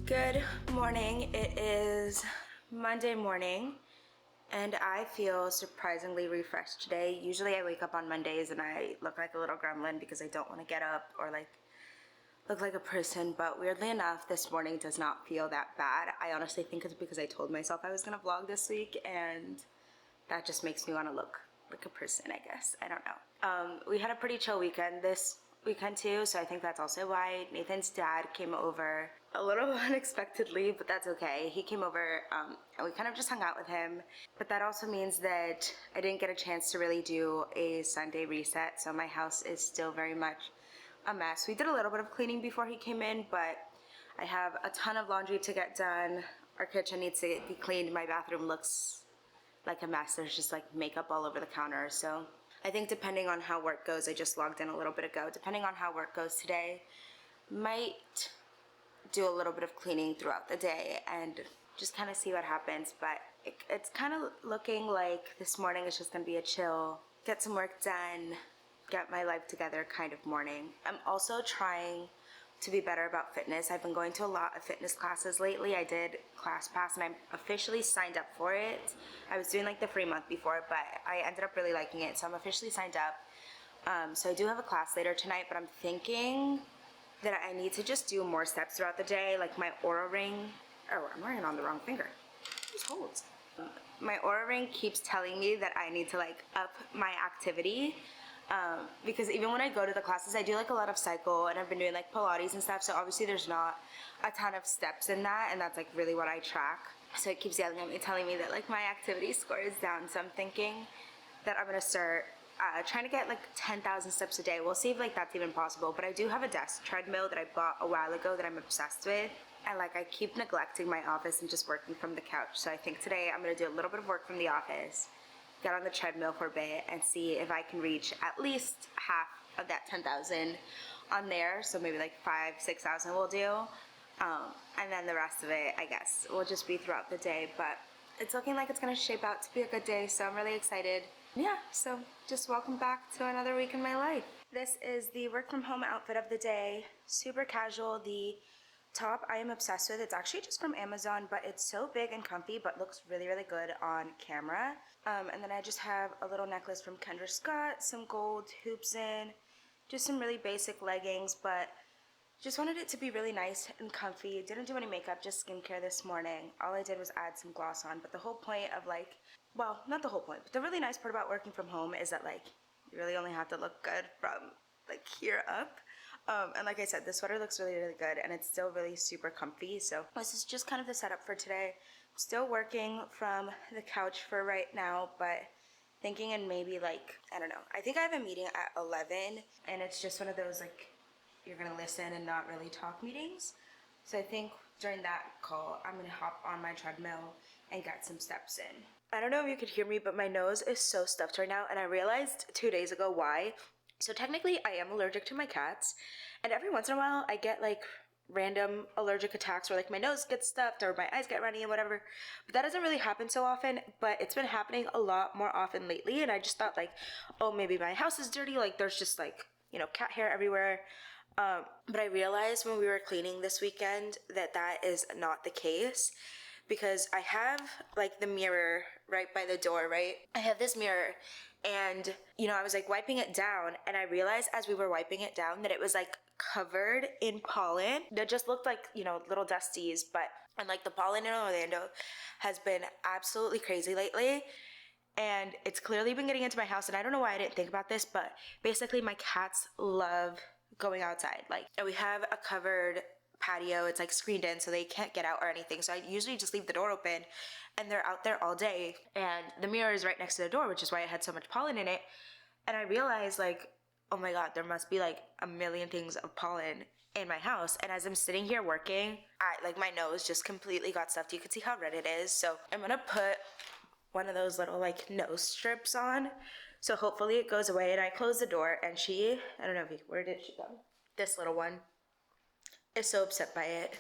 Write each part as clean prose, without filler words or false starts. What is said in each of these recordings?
Good morning. It is Monday morning and I feel surprisingly refreshed today. Usually I wake up on Mondays and I look like a little gremlin because I don't want to get up or look like a person, but weirdly enough this morning does not feel that bad. I honestly think it's because I told myself I was going to vlog this week and that just makes me want to look like a person, I guess. I don't know. We had a pretty chill weekend this weekend too, so I think that's also why. Nathan's dad came over a little unexpectedly, but that's okay. He came over and we kind of just hung out with him, but that also means that I didn't get a chance to really do a Sunday reset, so my house is still very much a mess. We did a little bit of cleaning before he came in, but I have a ton of laundry to get done. Our kitchen needs to be cleaned. My bathroom looks like a mess. There's just like makeup all over the counter. So I think depending on how work goes, I just logged in a little bit ago. Depending on how work goes today, might do a little bit of cleaning throughout the day and just kind of see what happens. But it's kind of looking like this morning is just gonna be a chill, get some work done, get my life together kind of morning. I'm also trying to be better about fitness. I've been going to a lot of fitness classes lately. I did ClassPass and I'm officially signed up for it. I was doing like the free month before, but I ended up really liking it, so I'm officially signed up. So I do have a class later tonight, but I'm thinking that I need to just do more steps throughout the day, like my Aura Ring. Oh, I'm wearing it on the wrong finger. These holds. My Aura Ring keeps telling me that I need to like up my activity. Because even when I go to the classes, I do like a lot of cycle and I've been doing like Pilates and stuff, so obviously there's not a ton of steps in that, and that's like really what I track. So it keeps yelling at me, telling me that like my activity score is down, so I'm thinking that I'm gonna start trying to get like 10,000 steps a day. We'll see if like that's even possible, but I do have a desk treadmill that I bought a while ago that I'm obsessed with, and like I keep neglecting my office and just working from the couch. So I think today I'm gonna do a little bit of work from the office, get on the treadmill for a bit and see if I can reach at least half of that 10,000 on there. So maybe like 5,000-6,000 we'll do. And then the rest of it, I guess, will just be throughout the day. But it's looking like it's gonna shape out to be a good day, so I'm really excited. Yeah, so just welcome back to another week in my life. This is the work from home outfit of the day. Super casual. The top I am obsessed with. It's actually just from Amazon, but it's so big and comfy, but looks really, really good on camera. And then I just have a little necklace from Kendra Scott, some gold hoops in, just some really basic leggings, but just wanted it to be really nice and comfy. Didn't do any makeup, just skincare this morning. All I did was add some gloss on, but the whole point of like, well, not the whole point, but the really nice part about working from home is that like, you really only have to look good from like here up. And like I said, this sweater looks really, really good and it's still really super comfy. So this is just kind of the setup for today. I'm still working from the couch for right now, but thinking in maybe like, I don't know. I think I have a meeting at 11 and it's just one of those like, you're gonna listen and not really talk meetings. So I think during that call, I'm gonna hop on my treadmill and get some steps in. I don't know if you could hear me, but my nose is so stuffed right now and I realized 2 days ago why. So technically I am allergic to my cats, and every once in a while I get like random allergic attacks where like my nose gets stuffed or my eyes get runny and whatever, but that doesn't really happen so often, but it's been happening a lot more often lately, and I just thought like, oh, maybe my house is dirty, like there's just like, you know, cat hair everywhere. But I realized when we were cleaning this weekend that that is not the case, because I have like the mirror right by the door, right? I have this mirror and, you know, I was like wiping it down and I realized as we were wiping it down that it was like covered in pollen that just looked like, you know, little dusties, and like the pollen in Orlando has been absolutely crazy lately. And it's clearly been getting into my house, and I don't know why I didn't think about this, but basically my cats love going outside. Like, and we have a covered patio, it's like screened in so they can't get out or anything, so I usually just leave the door open and they're out there all day, and the mirror is right next to the door, which is why it had so much pollen in it. And I realized like, oh my god, there must be like a million things of pollen in my house. And as I'm sitting here working, my nose just completely got stuffed. You can see how red it is. So I'm gonna put one of those little like nose strips on, so hopefully it goes away. And I close the door and she, I don't know if you, where did she go? This little one is so upset by it.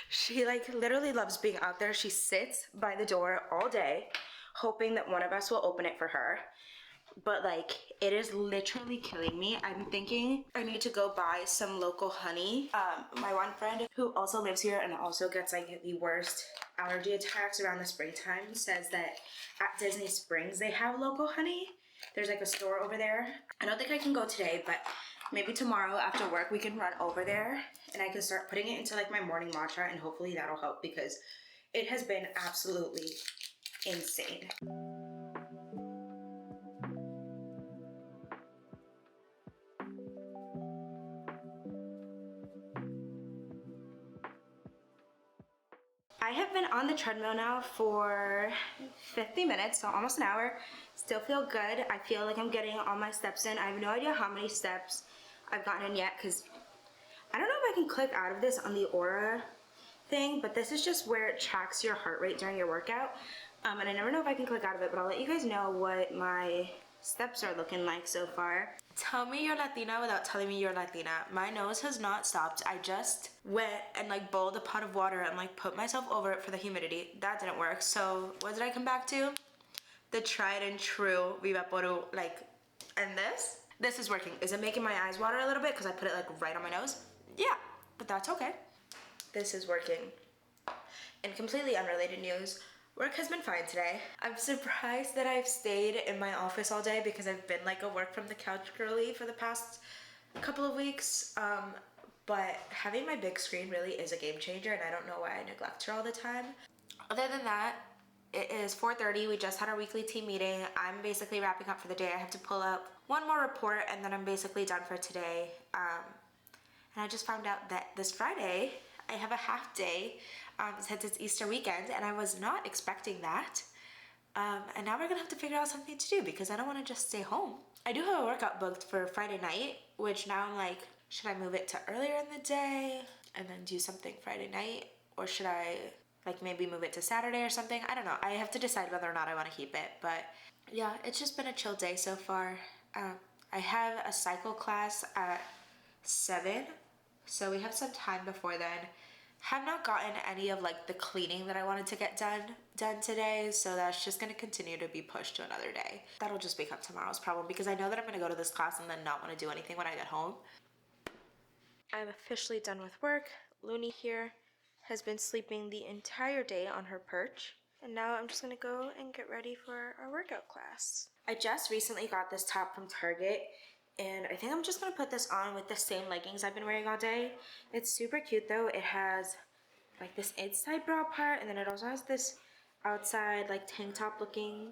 She like literally loves being out there. She sits by the door all day hoping that one of us will open it for her. but like it is literally killing me. I'm thinking I need to go buy some local honey. My one friend who also lives here and also gets like the worst allergy attacks around the springtime says that at Disney Springs they have local honey. There's like a store over there. I don't think I can go today, but maybe tomorrow after work we can run over there and I can start putting it into like my morning matcha, and hopefully that'll help because it has been absolutely insane. I have been on the treadmill now for 50 minutes, so almost an hour. Still feel good. I feel like I'm getting all my steps in. I have no idea how many steps I've gotten in yet because I don't know if I can click out of this on the Aura thing, but this is just where it tracks your heart rate during your workout. And I never know if I can click out of it, but I'll let you guys know what my steps are looking like so far. Tell me you're Latina without telling me you're Latina. My nose has not stopped. I just went and like boiled a pot of water and like put myself over it for the humidity. That didn't work. So what did I come back to? The tried and true Viva Poru, like, and this is working. Is it making my eyes water a little bit because I put it like right on my nose? Yeah, but that's okay. This is working. In completely unrelated news, work has been fine today. I'm surprised that I've stayed in my office all day because I've been like a work from the couch girly for the past couple of weeks. But having my big screen really is a game changer, and I don't know why I neglect her all the time. Other than that, it is 4:30. We just had our weekly team meeting. I'm basically wrapping up for the day. I have to pull up one more report and then I'm basically done for today. And I just found out that this Friday I have a half day since it's Easter weekend, and I was not expecting that. And now we're gonna have to figure out something to do because I don't want to just stay home. I do have a workout booked for Friday night, which now I'm like, should I move it to earlier in the day and then do something Friday night, or should I like maybe move it to Saturday or something? I don't know. I have to decide whether or not I want to keep it, but yeah, it's just been a chill day so far. I have a cycle class at 7, so we have some time before then. Have not gotten any of like the cleaning that I wanted to get done today, so that's just gonna continue to be pushed to another day. That'll just become tomorrow's problem because I know that I'm gonna go to this class and then not want to do anything when I get home. I'm officially done with work. Looney here has been sleeping the entire day on her perch, and now I'm just gonna go and get ready for our workout class. I just recently got this top from Target, and I think I'm just gonna put this on with the same leggings I've been wearing all day. It's super cute though. It has like this inside bra part, and then it also has this outside like tank top looking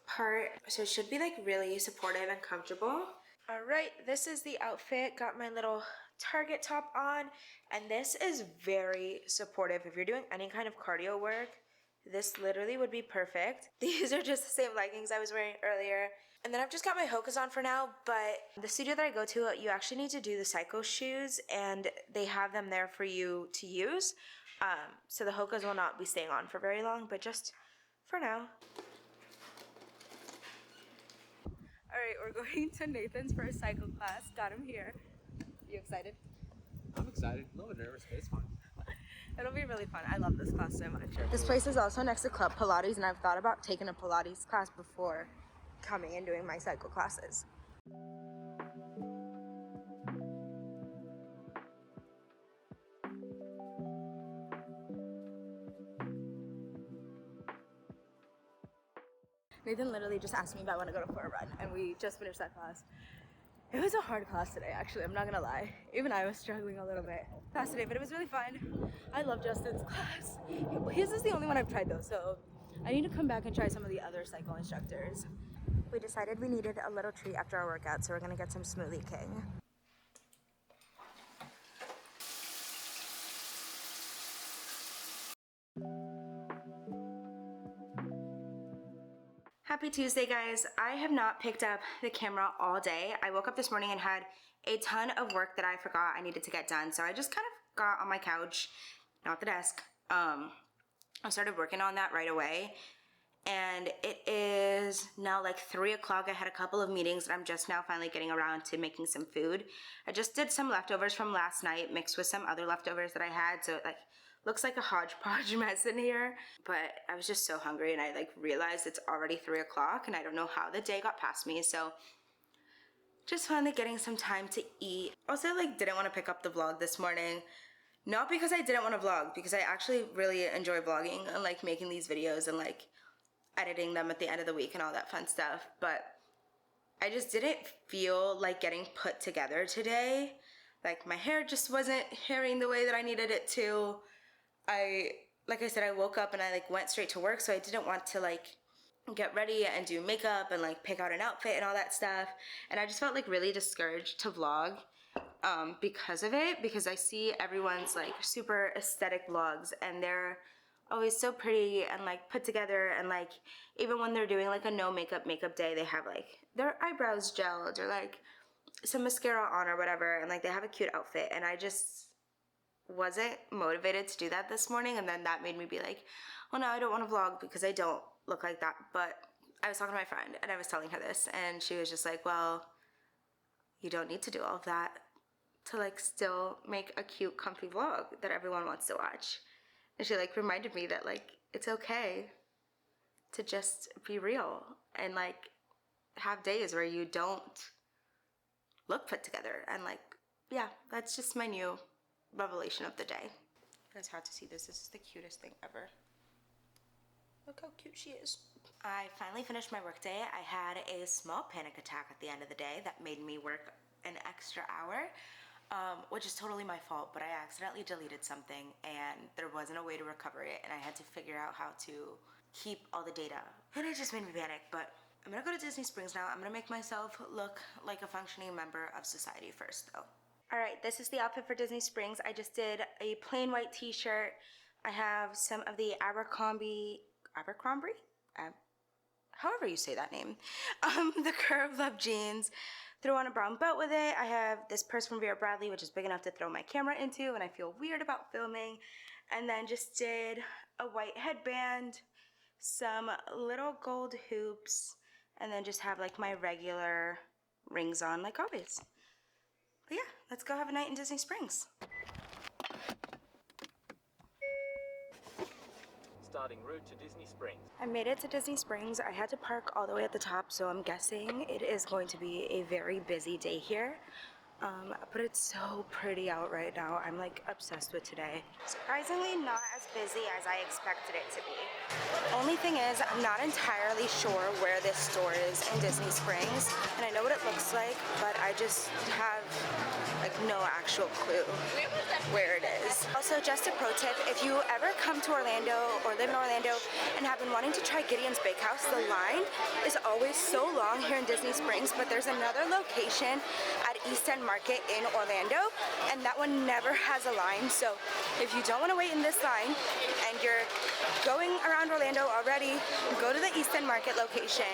part. So it should be like really supportive and comfortable. All right, this is the outfit. Got my little Target top on, and this is very supportive. If you're doing any kind of cardio work, this literally would be perfect. These are just the same leggings I was wearing earlier. And then I've just got my Hokas on for now, but the studio that I go to, you actually need to do the cycle shoes, and they have them there for you to use. So the Hokas will not be staying on for very long, but just for now. All right, we're going to Nathan's for a cycle class. Got him here. You excited? I'm excited. A little nervous, but it's fun. It'll be really fun. I love this class so much. This place is also next to Club Pilates, and I've thought about taking a Pilates class before coming and doing my cycle classes. Nathan literally just asked me if I want to go for a run, and we just finished that class. It was a hard class today, actually. I'm not gonna lie. Even I was struggling a little bit class today, but it was really fun. I love Justin's class. His is the only one I've tried though, so I need to come back and try some of the other cycle instructors. We decided we needed a little treat after our workout, so we're gonna get some Smoothie King. Happy Tuesday, guys. I have not picked up the camera all day. I woke up this morning and had a ton of work that I forgot I needed to get done, so I just kind of got on my couch, not the desk. I started working on that right away, and it is now like 3 o'clock. I had a couple of meetings, and I'm just now finally getting around to making some food. I just did some leftovers from last night mixed with some other leftovers that I had, so it like looks like a hodgepodge mess in here, but I was just so hungry and I like realized it's already 3 o'clock and I don't know how the day got past me, so just finally getting some time to eat. Also, like, didn't want to pick up the vlog this morning. Not because I didn't want to vlog, because I actually really enjoy vlogging and like making these videos and like editing them at the end of the week and all that fun stuff, but I just didn't feel like getting put together today. Like, my hair just wasn't hairing the way that I needed it to. Like I said, I woke up and I like went straight to work, so I didn't want to like get ready and do makeup and like pick out an outfit and all that stuff. And I just felt like really discouraged to vlog because of it, because I see everyone's like super aesthetic vlogs and they're always so pretty and like put together, and like even when they're doing like a no makeup day, they have like their eyebrows gelled or like some mascara on or whatever, and like they have a cute outfit, and I just wasn't motivated to do that this morning. And then that made me be like, well, no, I don't want to vlog because I don't look like that. But I was talking to my friend and I was telling her this, and she was just like, well, you don't need to do all of that to like still make a cute comfy vlog that everyone wants to watch. And she like reminded me that like it's okay to just be real and like have days where you don't look put together. And like, yeah, that's just my new revelation of the day. You guys have to see this. This is the cutest thing ever. Look how cute she is. I finally finished my workday. I had a small panic attack at the end of the day that made me work an extra hour, which is totally my fault, but I accidentally deleted something and there wasn't a way to recover it, and I had to figure out how to keep all the data. And it just made me panic, but I'm gonna go to Disney Springs now. I'm gonna make myself look like a functioning member of society first though. All right, this is the outfit for Disney Springs. I just did a plain white t-shirt. I have some of the Abercrombie? However you say that name. The Curve Love jeans. Threw on a brown belt with it. I have this purse from Vera Bradley, which is big enough to throw my camera into, and I feel weird about filming. And then just did a white headband, some little gold hoops, and then just have like my regular rings on like always. But yeah, let's go have a night in Disney Springs. Starting route to Disney Springs. I made it to Disney Springs. I had to park all the way at the top, so I'm guessing it is going to be a very busy day here. But it's so pretty out right now. I'm like obsessed with today. Surprisingly not as busy as I expected it to be. Only thing is, I'm not entirely sure where this store is in Disney Springs, and I know what it looks like, but I just have like no actual clue where it is. Also, just a pro tip, if you ever come to Orlando or live in Orlando and have been wanting to try Gideon's Bakehouse, the line is always so long here in Disney Springs, but there's another location at East End Market in Orlando, and that one never has a line. So if you don't want to wait in this line and you're going around Orlando already, go to the East End Market location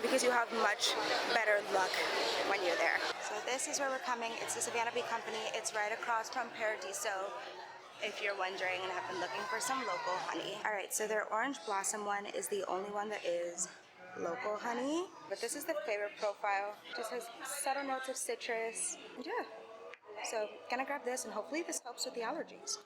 because you have much better luck when you're there. So this is where we're coming. It's the Savannah Bee Company. It's right across from Paradiso, if you're wondering and have been looking for some local honey. All right, so their Orange Blossom one is the only one that is local honey, but this is the flavor profile. It just has subtle notes of citrus. And yeah, so gonna grab this, and hopefully this helps with the allergies.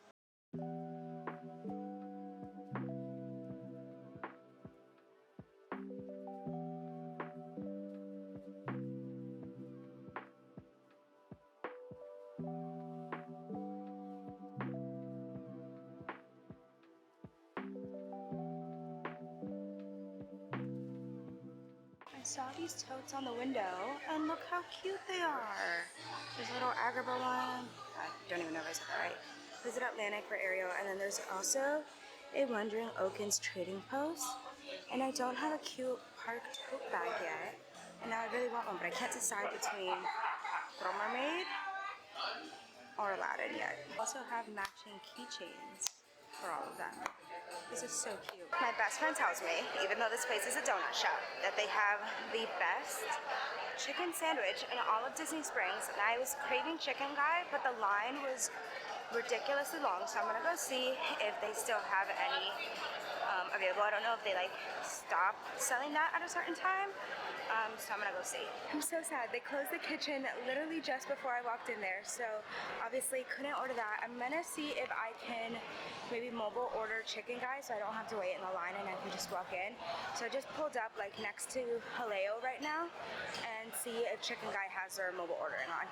I saw these totes on the window, and look how cute they are. There's a little Agrabah one. I don't even know if I said that right. Visit Atlantic for Ariel, and then there's also a Wandering Oakens trading post. And I don't have a cute parked tote bag yet, and now I really want one, but I can't decide between Little Mermaid or Aladdin yet. I also have matching keychains for all of them. This is so cute. My best friend tells me, even though this place is a donut shop, that they have the best chicken sandwich in all of Disney Springs. And I was craving chicken guy, but the line was ridiculously long, so I'm gonna go see if they still have any available. I don't know if they like stop selling that at a certain time. So I'm gonna go see. I'm so sad. They closed the kitchen literally just before I walked in there. So obviously couldn't order that. I'm gonna see if I can maybe mobile order Chicken Guy so I don't have to wait in the line and I can just walk in. So I just pulled up like next to Haleo right now and see if Chicken Guy has their mobile ordering on.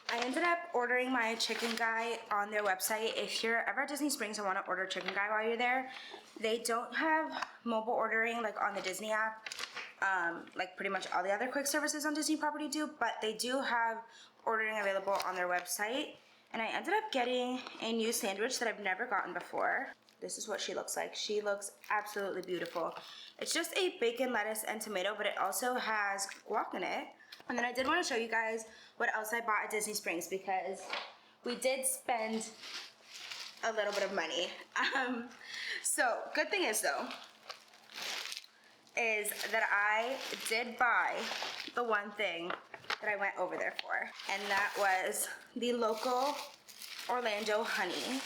I ended up ordering my Chicken Guy on their website. If you're ever at Disney Springs and want to order Chicken Guy while you're there, they don't have mobile ordering like on the Disney app, like pretty much all the other quick services on Disney property do, but they do have ordering available on their website. And I ended up getting a new sandwich that I've never gotten before. This is what she looks like. She looks absolutely beautiful. It's just a bacon, lettuce, and tomato, but it also has guac in it. And then I did want to show you guys what else I bought at Disney Springs because we did spend a little bit of money. So good thing is though, is that I did buy the one thing that I went over there for, and that was the local Orlando honey.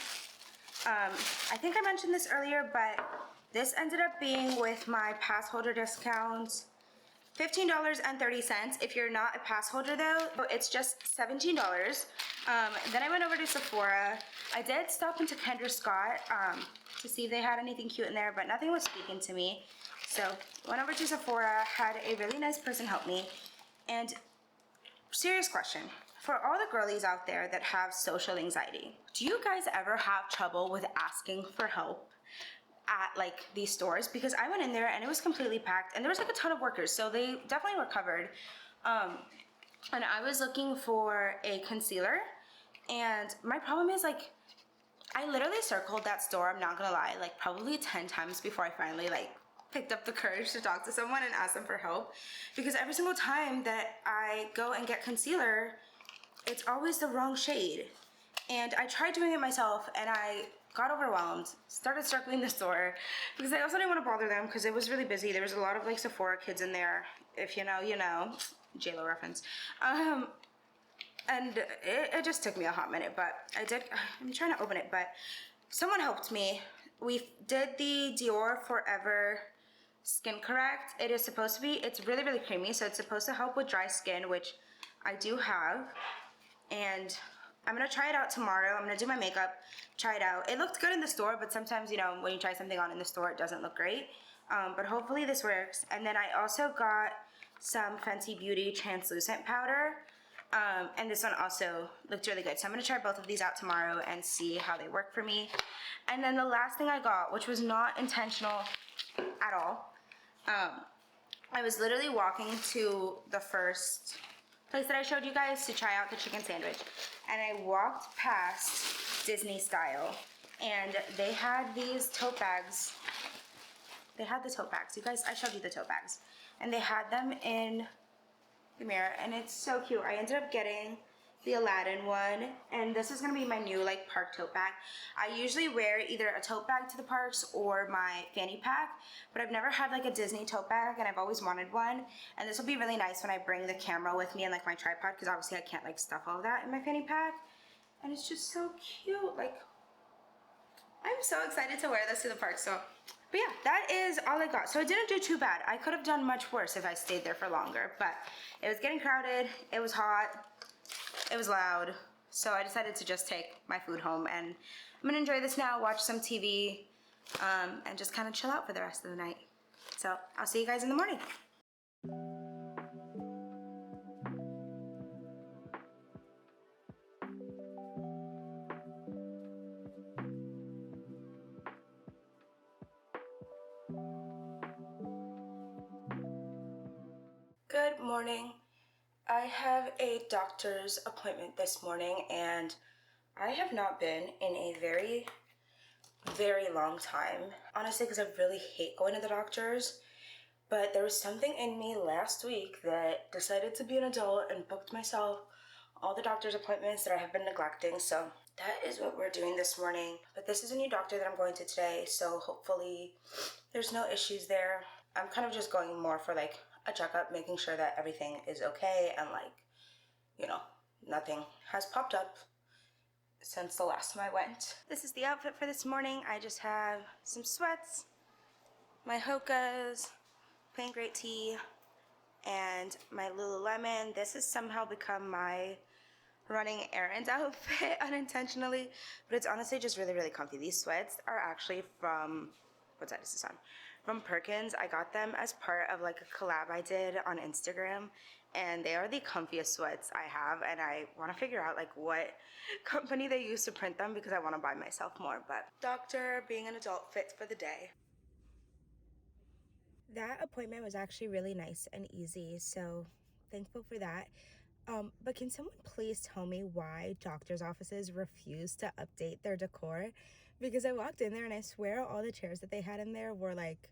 I think I mentioned this earlier, but this ended up being with my pass holder discounts, $15.30. If you're not a pass holder though, it's just $17. Then I went over to Sephora. I did stop into Kendra Scott to see if they had anything cute in there, but nothing was speaking to me. So went over to Sephora, had a really nice person help me. And serious question, for all the girlies out there that have social anxiety, do you guys ever have trouble with asking for help at like these stores? Because I went in there and it was completely packed and there was like a ton of workers, so they definitely were covered. And I was looking for a concealer, and my problem is like I literally circled that store, I'm not gonna lie, like probably 10 times before I finally like picked up the courage to talk to someone and ask them for help, because every single time that I go and get concealer, it's always the wrong shade. And I tried doing it myself and I got overwhelmed, started circling the store because I also didn't want to bother them because it was really busy. There was a lot of like Sephora kids in there, if you know, you know, JLo reference. And it just took me a hot minute, but I'm trying to open it, but someone helped me. We did the Dior Forever Skin Correct. It is supposed to be, it's really, really creamy, so it's supposed to help with dry skin, which I do have. And I'm gonna try it out tomorrow. I'm gonna do my makeup, try it out. It looked good in the store, but sometimes, you know, when you try something on in the store, it doesn't look great. But hopefully this works. And then I also got some Fenty Beauty translucent powder. And this one also looked really good. So I'm gonna try both of these out tomorrow and see how they work for me. And then the last thing I got, which was not intentional at all, I was literally walking to the first place that I showed you guys to try out the chicken sandwich, and I walked past Disney Style, and they had these tote bags. They had the tote bags. You guys, I showed you the tote bags, and they had them in the mirror, and it's so cute. I ended up getting the Aladdin one, and this is gonna be my new like park tote bag. I usually wear either a tote bag to the parks or my fanny pack, but I've never had like a Disney tote bag, and I've always wanted one. And this will be really nice when I bring the camera with me and like my tripod, because obviously I can't like stuff all of that in my fanny pack. And it's just so cute. Like, I'm so excited to wear this to the park. So, but yeah, that is all I got. So it didn't do too bad. I could have done much worse if I stayed there for longer, but it was getting crowded, it was hot, it was loud, so I decided to just take my food home, and I'm gonna enjoy this now, watch some TV, and just kind of chill out for the rest of the night. So I'll see you guys in the morning. Good morning. I have a doctor's appointment this morning, and I have not been in a very, very long time. Honestly, because I really hate going to the doctor's, but there was something in me last week that decided to be an adult and booked myself all the doctor's appointments that I have been neglecting, so that is what we're doing this morning. But this is a new doctor that I'm going to today, so hopefully there's no issues there. I'm kind of just going more for like a checkup, making sure that everything is okay and like, you know, nothing has popped up since the last time I went. This is the outfit for this morning. I just have some sweats, my Hoka's, plain great tea, and my Lululemon. This has somehow become my running errands outfit unintentionally, but it's honestly just really, really comfy. These sweats are actually from, what side is this on? From Perkins. I got them as part of like a collab I did on Instagram, and they are the comfiest sweats I have, and I want to figure out like what company they use to print them because I want to buy myself more. But doctor, being an adult, fits for the day. That appointment was actually really nice and easy, so thankful for that. But can someone please tell me why doctor's offices refuse to update their decor? Because I walked in there and I swear all the chairs that they had in there were like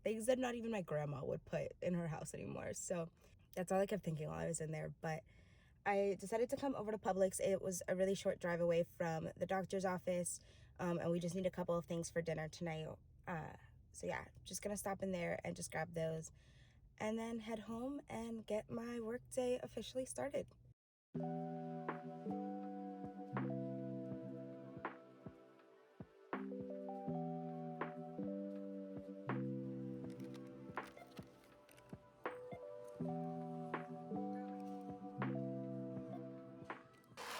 things that not even my grandma would put in her house anymore. So that's all I kept thinking while I was in there. But I decided to come over to Publix. It was a really short drive away from the doctor's office, and we just need a couple of things for dinner tonight. So yeah, just gonna stop in there and just grab those and then head home and get my workday officially started.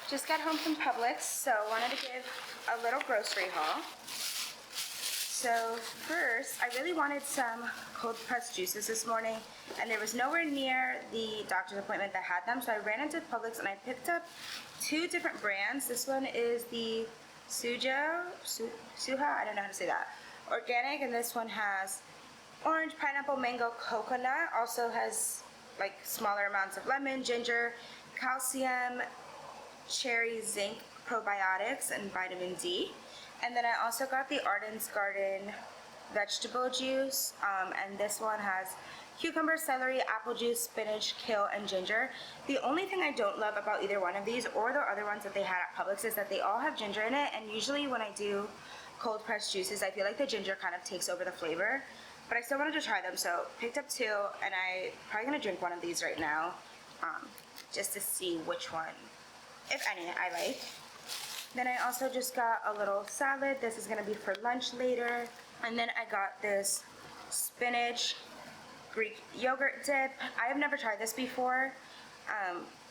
Just got home from Publix, so wanted to give a little grocery haul. So first, I really wanted some cold pressed juices this morning, and there was nowhere near the doctor's appointment that had them, so I ran into Publix and I picked up two different brands. This one is the Suha, I don't know how to say that, organic, and this one has orange, pineapple, mango, coconut. Also has like smaller amounts of lemon, ginger, calcium, cherry, zinc, probiotics, and vitamin D. And then I also got the Arden's Garden vegetable juice, and this one has cucumber, celery, apple juice, spinach, kale, and ginger. The only thing I don't love about either one of these or the other ones that they had at Publix is that they all have ginger in it, and usually when I do cold pressed juices, I feel like the ginger kind of takes over the flavor. But I still wanted to try them, so picked up two, and I'm probably gonna drink one of these right now, just to see which one, if any, I like. Then I also just got a little salad. This is gonna be for lunch later. And then I got this spinach Greek yogurt dip. I have never tried this before,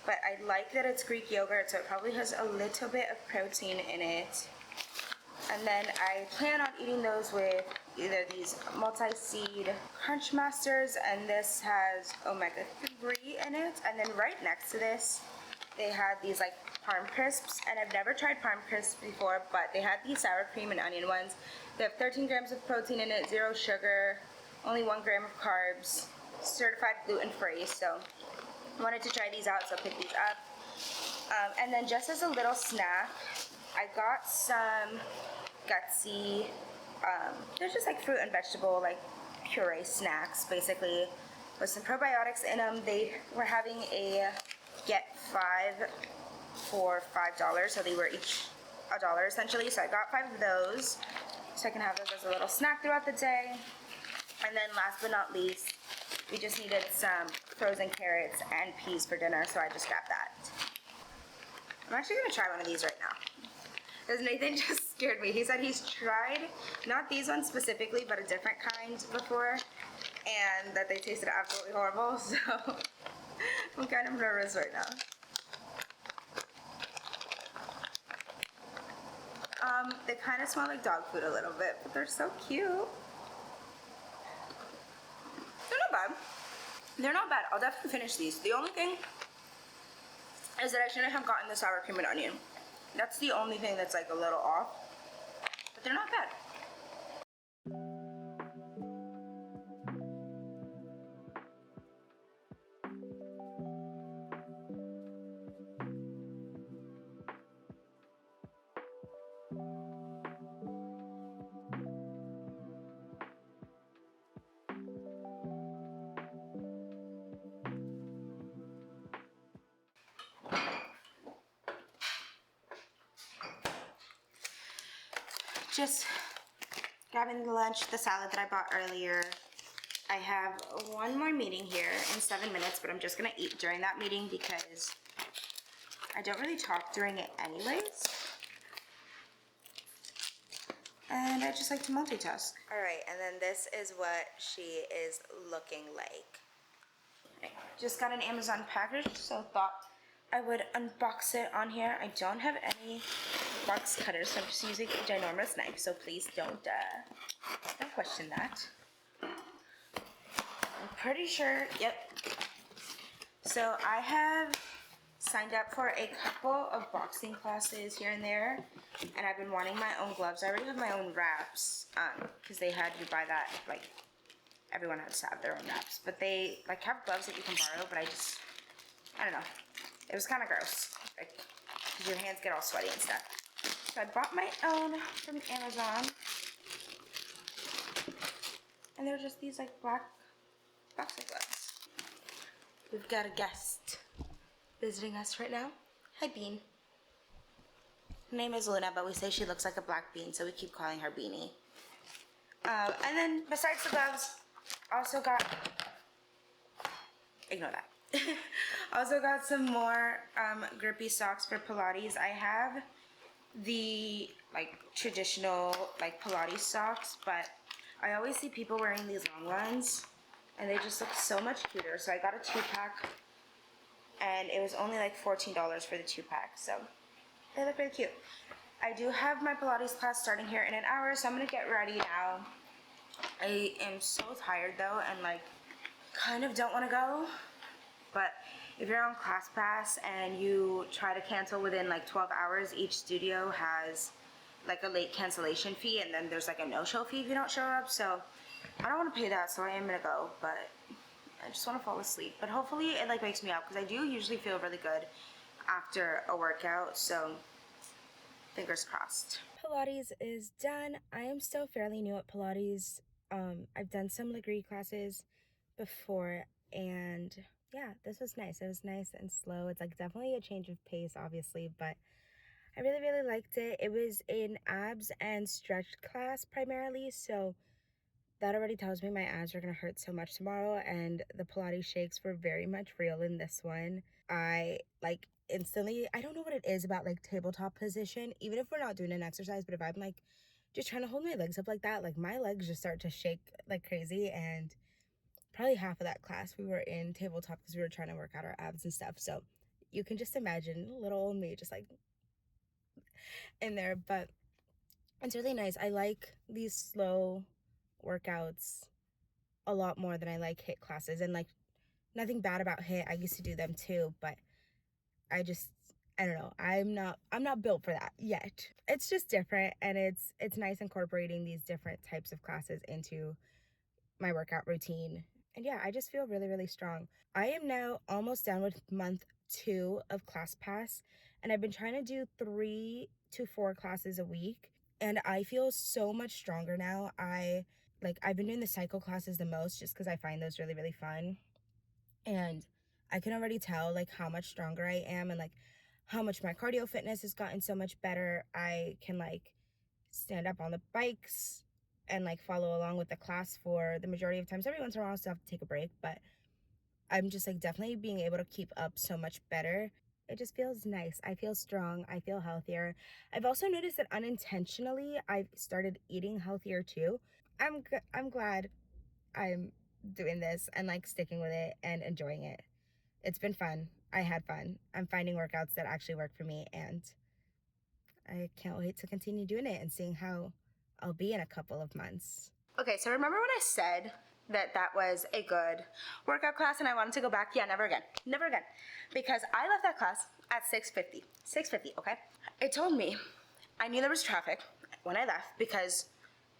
but I like that it's Greek yogurt, so it probably has a little bit of protein in it. And then I plan on eating those with either these multi-seed Crunch Masters, and this has omega-3 in it. And then right next to this, they had these like Parm Crisps, and I've never tried Parm Crisps before, but they had these sour cream and onion ones. They have 13 grams of protein in it, 0 sugar, only 1 gram of carbs, certified gluten-free, so wanted to try these out, so pick these up. And then just as a little snack, I got some Gutsy, they're just like fruit and vegetable, like puree snacks, basically, with some probiotics in them. They were having a get 5 for $5, so they were each $1 essentially, so I got 5 of those, so I can have those as a little snack throughout the day. And then last but not least, we just needed some frozen carrots and peas for dinner, so I just grabbed that. I'm actually gonna try one of these right now, because Nathan just scared me. He said he's tried, not these ones specifically, but a different kind before, and that they tasted absolutely horrible, so I'm kind of nervous right now. They kind of smell like dog food a little bit, but they're so cute. They're not bad. They're not bad. I'll definitely finish these. The only thing is that I shouldn't have gotten the sour cream and onion. That's the only thing that's like a little off, but they're not bad. Just grabbing the lunch, the salad that I bought earlier. I have one more meeting here in 7 minutes, but I'm just gonna eat during that meeting because I don't really talk during it anyways. and I just like to multitask. All right, and then this is what she is looking like. Okay, just got an Amazon package, so thought I would unbox it on here. I don't have any box cutters, so I'm just using a ginormous knife, so please don't question that. I'm pretty sure, yep. So I have signed up for a couple of boxing classes here and there, and I've been wanting my own gloves. I already have my own wraps, because they had you buy that, like, everyone has to have their own wraps, but they, like, have gloves that you can borrow, but I don't know. It was kind of gross, like, because your hands get all sweaty and stuff. So I bought my own from Amazon, and they're just these, like, black boxing gloves. We've got a guest visiting us right now. Hi, Bean. Her name is Luna, but we say she looks like a black bean, so we keep calling her Beanie. And then, besides the gloves, also got, ignore that. Also got some more grippy socks for Pilates. I have the, like, traditional, like, Pilates socks, but I always see people wearing these long ones, and they just look so much cuter. So I got a 2-pack, and it was only like $14 for the 2-pack, so they look really cute. I do have my Pilates class starting here in an hour, so I'm gonna get ready now. I am so tired though, and like kind of don't want to go, but if you're on ClassPass and you try to cancel within like 12 hours, each studio has like a late cancellation fee, and then there's like a no-show fee if you don't show up. So I don't want to pay that, so I am gonna go, but I just want to fall asleep. But hopefully it like wakes me up, because I do usually feel really good after a workout, so fingers crossed. Pilates is done. I am still fairly new at Pilates. I've done some Legree classes before, and yeah, this was nice. It was nice and slow. It's like definitely a change of pace, obviously, but I really, really liked it. It was an abs and stretch class primarily, so that already tells me my abs are gonna hurt so much tomorrow, and the Pilates shakes were very much real in this one. I like instantly, I don't know what it is about like tabletop position, even if we're not doing an exercise, but if I'm like just trying to hold my legs up like that, like my legs just start to shake like crazy. And probably half of that class we were in tabletop because we were trying to work out our abs and stuff. So you can just imagine little old me just like in there, but it's really nice. I like these slow workouts a lot more than I like HIIT classes. And like, nothing bad about HIIT. I used to do them too, but I don't know. I'm not built for that yet. It's just different, and it's nice incorporating these different types of classes into my workout routine. And yeah, I just feel really, really strong. I am now almost done with month 2 of ClassPass, and I've been trying to do 3 to 4 classes a week, and I feel so much stronger now. I've been doing the cycle classes the most just because I find those really, really fun. And I can already tell like how much stronger I am, and like how much my cardio fitness has gotten so much better. I can like stand up on the bikes and like follow along with the class for the majority of times. Every once in a while I still have to take a break, but I'm just like definitely being able to keep up so much better. It just feels nice. I feel strong. I feel healthier. I've also noticed that unintentionally I've started eating healthier too. I'm glad I'm doing this and like sticking with it and enjoying it. It's been fun. I had fun. I'm finding workouts that actually work for me, and I can't wait to continue doing it and seeing how I'll be in a couple of months. Okay, so remember when I said that that was a good workout class and I wanted to go back? Yeah, never again. Never again. Because I left that class at 6:50. 6:50, okay? It told me I knew there was traffic when I left, because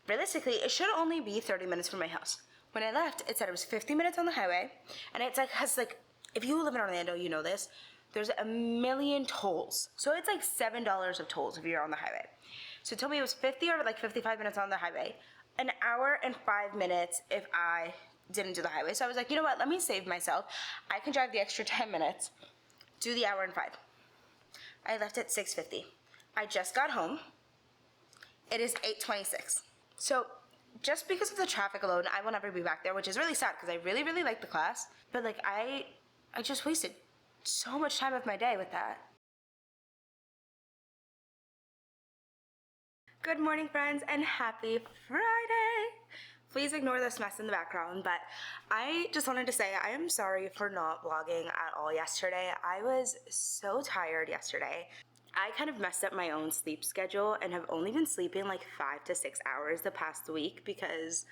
realistically, it should only be 30 minutes from my house. When I left, it said it was 50 minutes on the highway, and it's like, has like, if you live in Orlando, you know this, there's a million tolls. So it's like $7 of tolls if you're on the highway. So it told me it was 50 or like 55 minutes on the highway, an hour and 5 minutes if I didn't do the highway. So I was like, you know what, let me save myself. I can drive the extra 10 minutes, do the hour and 5. I left at 6:50. I just got home. It is 8:26. So just because of the traffic alone, I will never be back there, which is really sad because I really, really like the class. But like I just wasted so much time of my day with that. Good morning, friends, and happy Friday! Please ignore this mess in the background, but I just wanted to say I am sorry for not vlogging at all yesterday. I was so tired yesterday. I kind of messed up my own sleep schedule and have only been sleeping like 5 to 6 hours the past week because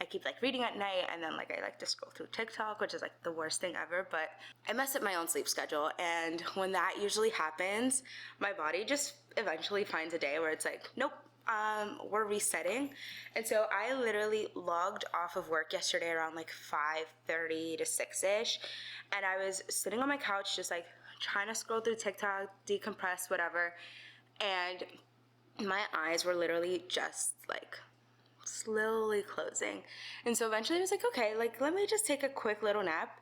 I keep like reading at night and then like I like to scroll through TikTok, which is like the worst thing ever, but I messed up my own sleep schedule, and when that usually happens, my body just eventually finds a day where it's like, nope, we're resetting. And so I literally logged off of work yesterday around like 5:30 to 6ish, and I was sitting on my couch just like trying to scroll through TikTok, decompress, whatever, and my eyes were literally just like slowly closing. And so eventually I was like, okay, like let me just take a quick little nap.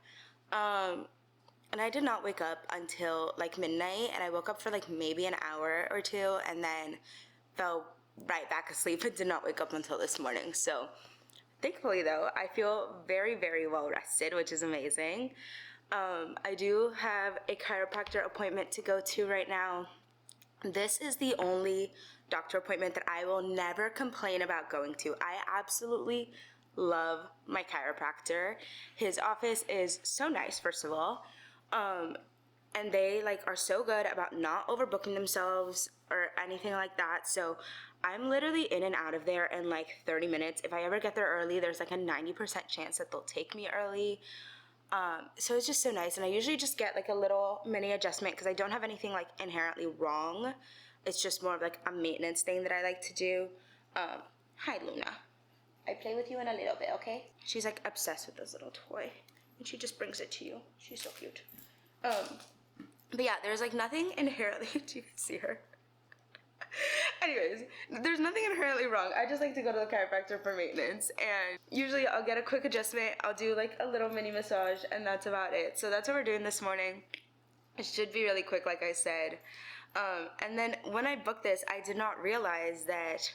And I did not wake up until like midnight, and I woke up for like maybe an hour or two and then fell right back asleep and did not wake up until this morning. So thankfully though, I feel very, very well rested, which is amazing. I do have a chiropractor appointment to go to right now. This is the only doctor appointment that I will never complain about going to. I absolutely love my chiropractor. His office is so nice, first of all. And they like are so good about not overbooking themselves or anything like that. So I'm literally in and out of there in like 30 minutes. If I ever get there early, there's like a 90% chance that they'll take me early. So it's just so nice. And I usually just get like a little mini adjustment because I don't have anything like inherently wrong. It's just more of like a maintenance thing that I like to do. Hi, Luna. I play with you in a little bit, okay? She's like obsessed with this little toy, and she just brings it to you. She's so cute. But yeah, there's like nothing inherently, do you see her? Anyways, there's nothing inherently wrong. I just like to go to the chiropractor for maintenance, and usually I'll get a quick adjustment. I'll do like a little mini massage, and that's about it. So that's what we're doing this morning. It should be really quick, like I said. And then when I booked this, I did not realize that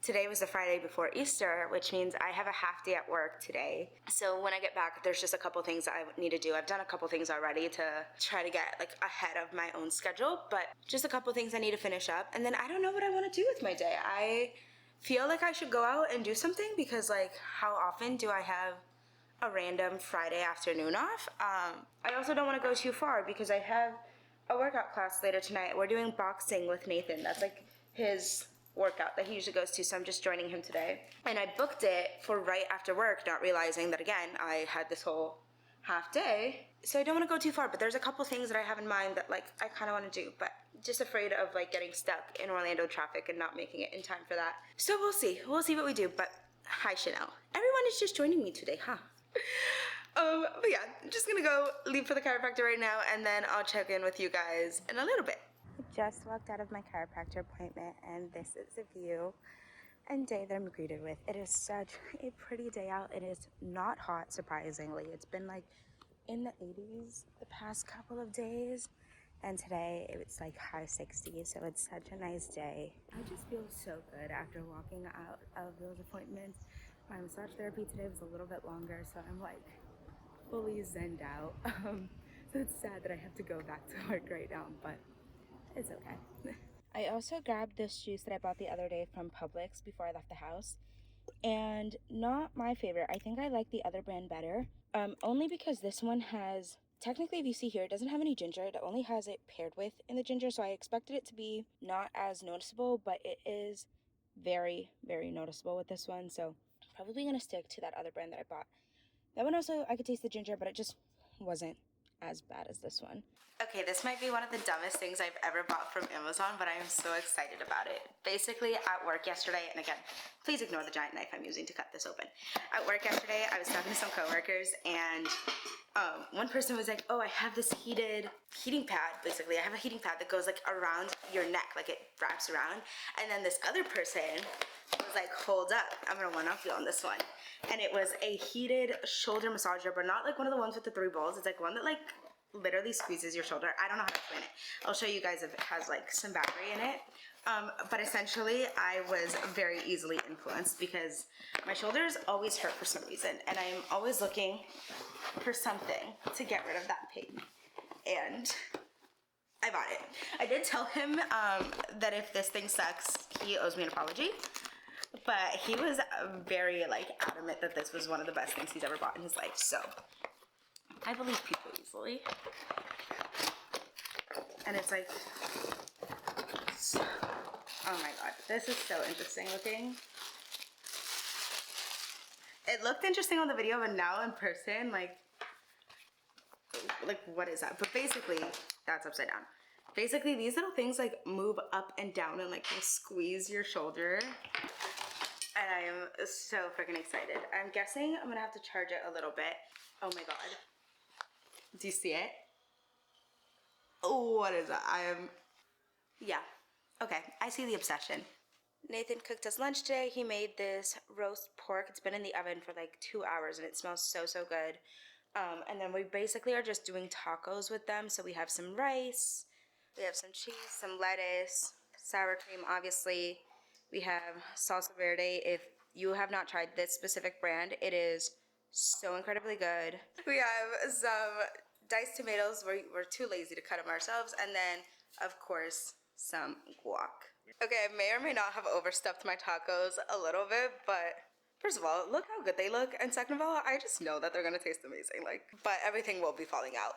today was the Friday before Easter, which means I have a half day at work today. So when I get back, there's just a couple things I need to do. I've done a couple things already to try to get like ahead of my own schedule, but just a couple things I need to finish up. And then I don't know what I want to do with my day. I feel like I should go out and do something because like how often do I have a random Friday afternoon off? I also don't want to go too far because I have a workout class later tonight. We're doing boxing with Nathan. That's like his workout that he usually goes to, so I'm just joining him today. And I booked it for right after work, not realizing that again, I had this whole half day. So I don't want to go too far, but there's a couple things that I have in mind that like I kind of want to do, but just afraid of like getting stuck in Orlando traffic and not making it in time for that. So we'll see what we do. But hi, Chanel. Everyone is just joining me today, huh? But yeah, I'm just gonna go leave for the chiropractor right now, and then I'll check in with you guys in a little bit. I just walked out of my chiropractor appointment, and this is the view and day that I'm greeted with. It is such a pretty day out. It is not hot, surprisingly. It's been like in the 80s the past couple of days, and today it's like high 60s, so it's such a nice day. I just feel so good after walking out of those appointments. My massage therapy today was a little bit longer, so I'm like fully zenned out. So it's sad that I have to go back to work right now, but it's okay. I also grabbed this juice that I bought the other day from Publix before I left the house, and not my favorite. I think I like the other brand better, only because this one has, technically if you see here, it doesn't have any ginger. It only has it paired with in the ginger, so I expected it to be not as noticeable, but it is very, very noticeable with this one, so probably gonna stick to that other brand that I bought. That one also, I could taste the ginger, but it just wasn't as bad as this one. Okay, this might be one of the dumbest things I've ever bought from Amazon, but I am so excited about it. Basically, at work yesterday, and again, please ignore the giant knife I'm using to cut this open. At work yesterday, I was talking to some coworkers, and one person was like, oh, I have this heating pad, basically. I have a heating pad that goes like around your neck, like it wraps around. And then this other person was like, hold up, I'm gonna one-up you on this one. And it was a heated shoulder massager, but not like one of the ones with the 3 balls. It's like one that like literally squeezes your shoulder. I don't know how to explain it. I'll show you guys if it has like some battery in it. But essentially I was very easily influenced because my shoulders always hurt for some reason, and I'm always looking for something to get rid of that pain. And I bought it. I did tell him that if this thing sucks, he owes me an apology. But he was very like adamant that this was one of the best things he's ever bought in his life. So I believe people easily. And it's like, oh my god, this is so interesting looking. It looked interesting on the video, but now in person, like what is that? But basically, that's upside down. Basically, these little things like move up and down and like will squeeze your shoulder. And I am so freaking excited. I'm guessing I'm gonna have to charge it a little bit. Oh my god. Do you see it? Oh, what is that? Yeah. Okay, I see the obsession. Nathan cooked us lunch today. He made this roast pork. It's been in the oven for like 2 hours and it smells so, so good. And then we basically are just doing tacos with them. So we have some rice, we have some cheese, some lettuce, sour cream, obviously. We have salsa verde. If you have not tried this specific brand, it is so incredibly good. We have some diced tomatoes. We're too lazy to cut them ourselves. And then, of course, some guac. Okay, I may or may not have overstuffed my tacos a little bit, but first of all, look how good they look. And second of all, I just know that they're gonna taste amazing. But everything will be falling out.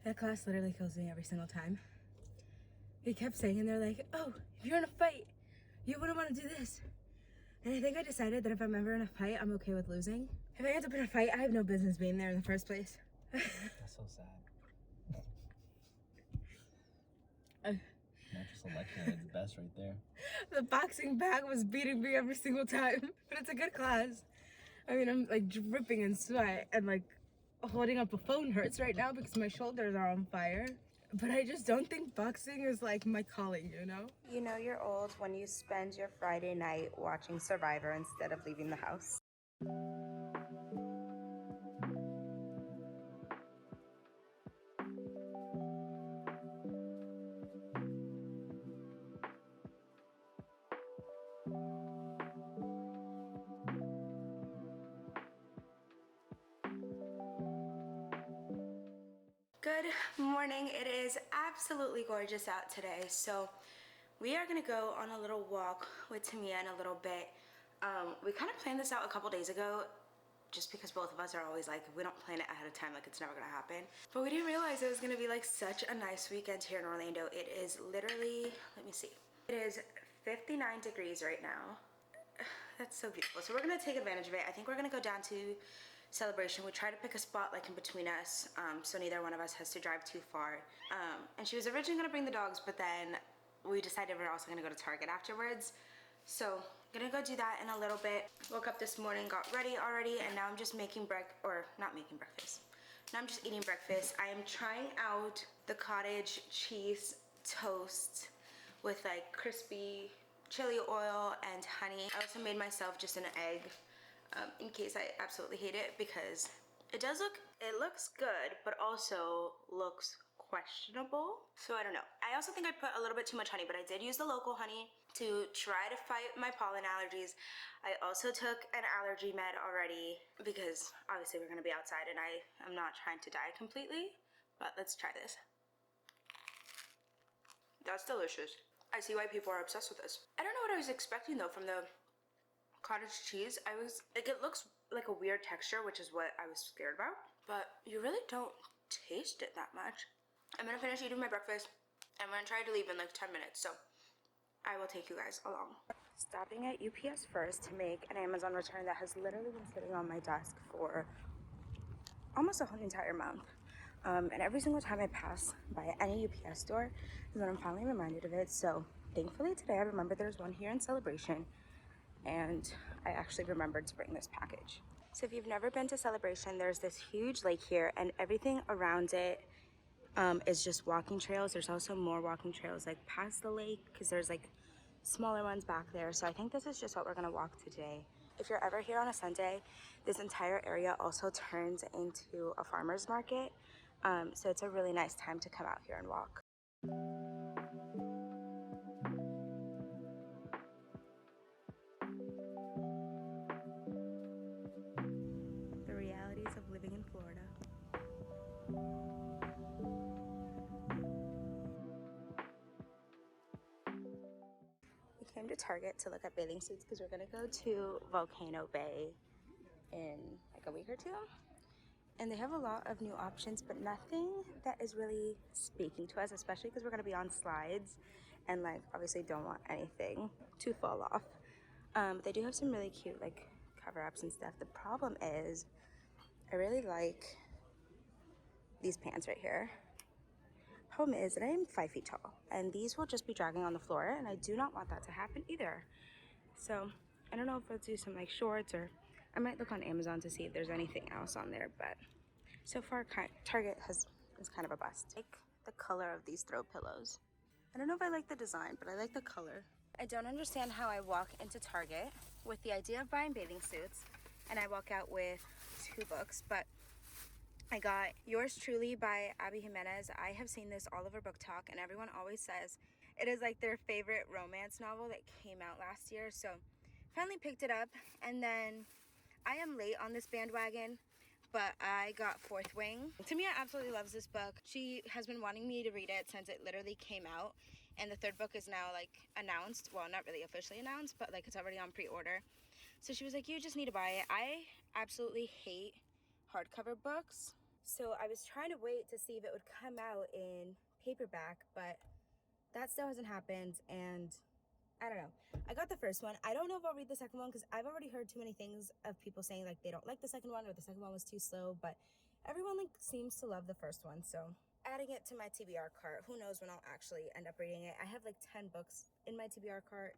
That class literally kills me every single time. They kept saying, and they're like, oh, if you're in a fight, you wouldn't want to do this. And I think I decided that if I'm ever in a fight, I'm okay with losing. If I end up in a fight, I have no business being there in the first place. That's so sad. Natural selection at its best right there. The boxing bag was beating me every single time, but it's a good class. I mean, I'm like dripping in sweat and like holding up a phone hurts right now because my shoulders are on fire. But I just don't think boxing is like my calling, you know? You know you're old when you spend your Friday night watching Survivor instead of leaving the house. Good morning. It is absolutely gorgeous out today. So we are gonna go on a little walk with Tamia in a little bit. We kind of planned this out a couple days ago just because both of us are always like, if we don't plan it ahead of time, like it's never gonna happen. But we didn't realize it was gonna be like such a nice weekend here in Orlando. It is literally, let me see. It is 59 degrees right now. That's so beautiful. So we're gonna take advantage of it. I think we're gonna go down to Celebration. We try to pick a spot like in between us, so neither one of us has to drive too far. And she was originally gonna bring the dogs, but then we decided we're also gonna go to Target afterwards. So I'm gonna go do that in a little bit. Woke up this morning, got ready already, and now I'm just making not making breakfast. Now I'm just eating breakfast. I am trying out the cottage cheese toast with like crispy chili oil and honey. I also made myself just an egg in case I absolutely hate it, because it looks good, but also looks questionable. So I don't know. I also think I put a little bit too much honey, but I did use the local honey to try to fight my pollen allergies. I also took an allergy med already because obviously we're gonna be outside and I'm not trying to die completely, but let's try this. That's delicious. I see why people are obsessed with this. I don't know what I was expecting though from the cottage cheese. It looks like a weird texture, which is what I was scared about, but you really don't taste it that much. I'm gonna finish eating my breakfast. I'm gonna try to leave in like 10 minutes, so I will take you guys along. Stopping at UPS first to make an Amazon return that has literally been sitting on my desk for almost a whole entire month. And every single time I pass by any UPS store is when I'm finally reminded of it. So thankfully today I remembered there's one here in Celebration, and I actually remembered to bring this package. So if you've never been to Celebration, there's this huge lake here and everything around it is just walking trails. There's also more walking trails like past the lake because there's like smaller ones back there. So I think this is just what we're gonna walk today. If you're ever here on a Sunday, this entire area also turns into a farmer's market. So it's a really nice time to come out here and walk. The realities of living in Florida. We came to Target to look at bathing suits because we're gonna go to Volcano Bay in like a week or two. And they have a lot of new options, but nothing that is really speaking to us, especially because we're gonna be on slides and like obviously don't want anything to fall off. They do have some really cute like cover-ups and stuff. The problem is I really like these pants right here. Problem is that I am 5 feet tall and these will just be dragging on the floor, and I do not want that to happen either. So I don't know if I'll do some like shorts, or I might look on Amazon to see if there's anything else on there, but so far Target is kind of a bust. I like the color of these throw pillows. I don't know if I like the design, but I like the color. I don't understand how I walk into Target with the idea of buying bathing suits and I walk out with 2 books, but I got Yours Truly by Abby Jimenez. I have seen this all over Book Talk and everyone always says it is like their favorite romance novel that came out last year. So finally picked it up, and then I am late on this bandwagon, but I got Fourth Wing. Tamia absolutely loves this book. She has been wanting me to read it since it literally came out, and the 3rd book is now like announced. Well, not really officially announced, but like it's already on pre-order. So she was like, you just need to buy it. I absolutely hate hardcover books. So I was trying to wait to see if it would come out in paperback, but that still hasn't happened, and I don't know. I got the first one. I don't know if I'll read the second one because I've already heard too many things of people saying like they don't like the second one or the second one was too slow, but everyone like seems to love the first one. So adding it to my TBR cart. Who knows when I'll actually end up reading it. I have like 10 books in my TBR cart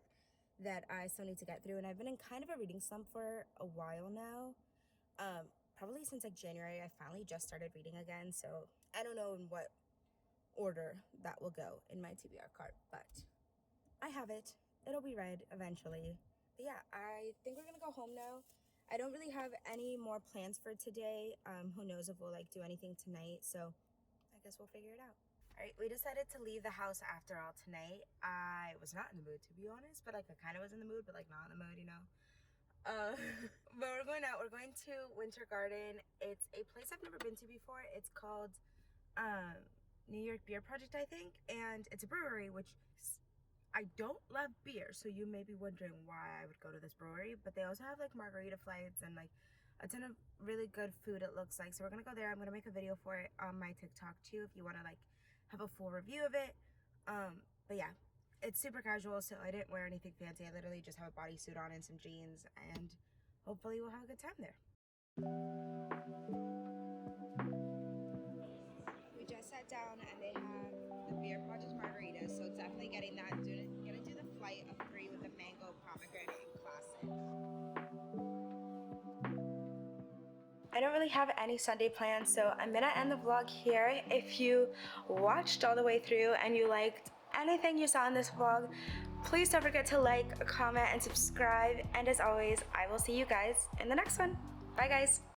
that I still need to get through, and I've been in kind of a reading slump for a while now. Probably since like January. I finally just started reading again, so I don't know in what order that will go in my TBR cart, but I have it. It'll be read eventually. But yeah, I think we're gonna go home now. I don't really have any more plans for today. Who knows if we'll like do anything tonight, so I guess we'll figure it out. All right, we decided to leave the house after all tonight. I was not in the mood, to be honest, but like I kind of was in the mood, but like not in the mood, you know. But we're going out. We're going to Winter Garden. It's a place I've never been to before. It's called New York Beer Project, I think, and it's a brewery, which I don't love beer, so you may be wondering why I would go to this brewery, but they also have like margarita flights and like a ton of really good food, it looks like. So we're gonna go there. I'm gonna make a video for it on my TikTok too if you want to like have a full review of it. But yeah, it's super casual, so I didn't wear anything fancy. I literally just have a bodysuit on and some jeans, and hopefully we'll have a good time there. We just sat down and they have the Beer Project margaritas, so definitely getting that. Gonna do the flight of 3 with the mango, pomegranate, and classic. I don't really have any Sunday plans, so I'm gonna end the vlog here. If you watched all the way through and you liked anything you saw in this vlog, please don't forget to like, comment, and subscribe. And as always, I will see you guys in the next one. Bye guys.